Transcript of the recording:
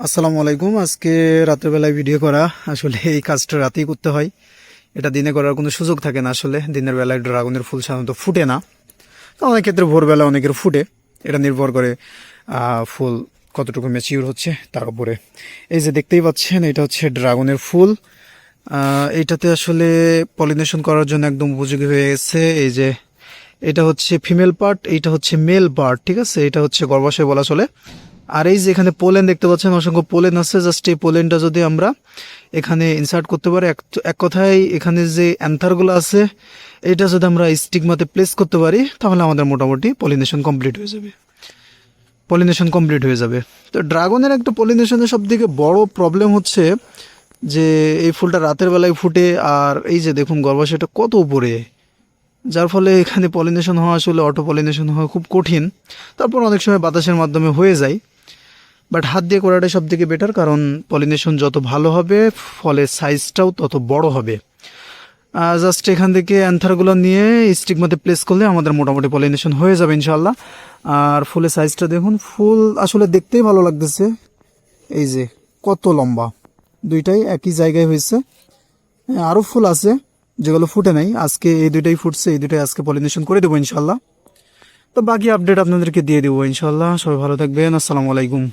আসসালামু আলাইকুম। আজকে রাতের বেলায় ভিডিও করা, আসলে এই কাজটা রাতেই করতে হয়। এটা দিনে করার কোনো সুযোগ থাকে না। আসলে দিনের বেলায় ড্রাগনের ফুল সাধারণত ফুটে না। তো অনেক ক্ষেত্রে ভোরবেলা অনেকের ফুটে। এটা নির্ভর করে ফুল কতটুকু ম্যাচিউর হচ্ছে তার উপরে। এই যে দেখতেই পাচ্ছেন, এটা হচ্ছে ড্রাগনের ফুল। এইটাতে আসলে পলিনেশন করার জন্য একদম উপযোগী হয়ে গেছে। এই যে এটা হচ্ছে ফিমেল পার্ট, এইটা হচ্ছে মেল পার্ট, ঠিক আছে। এটা হচ্ছে গর্ভাশয় বলা চলে। আর এই যে এখানে পোলেন দেখতে পাচ্ছেন, অসংখ্য পোলেন আছে। জাস্ট এই পোলেনটা যদি আমরা এখানে ইনসার্ট করতে পারি, এক কথায় এখানে যে অ্যান্থারগুলো আছে এটা যদি আমরা স্টিগমাতে প্লেস করতে পারি, তাহলে আমাদের মোটামুটি পলিনেশন কমপ্লিট হয়ে যাবে। তো ড্রাগনের একটা পলিনেশনের সব থেকে বড় প্রবলেম হচ্ছে যে এই ফুলটা রাতের বেলায় ফুটে, আর এই যে দেখুন গর্ভাশয়টা কত উপরে, যার ফলে এখানে পলিনেশন হওয়া, আসলে অটো পলিনেশন হওয়া খুব কঠিন। তারপর অনেক সময় বাতাসের মাধ্যমে হয়ে যায়, বাট হাত দিয়ে করাটাই সব থেকে বেটার, কারণ পলিনেশন যত ভালো হবে ফলের সাইজটাও তত বড় হবে। জাস্ট এখান থেকে অ্যান্থারগুলো নিয়ে স্টিগমাতে প্লেস করলে আমাদের মোটামুটি পলিনেশন হয়ে যাবে ইনশাল্লাহ। আর ফুলের সাইজটা দেখুন, ফুল আসলে দেখতেই ভালো লাগতেছে। এই যে কত লম্বা, দুইটাই একই জায়গায় হয়েছে। আরও ফুল আছে যেগুলো ফুটে নাই, আজকে এই দুইটাই ফুটছে, এই দুইটাই আজকে পলিনেশন করে দেবো ইনশাল্লাহ। তো বাকি আপডেট আপনাদেরকে দিয়ে দেবো ইনশাল্লাহ। সবাই ভালো থাকবেন, আসসালামু আলাইকুম।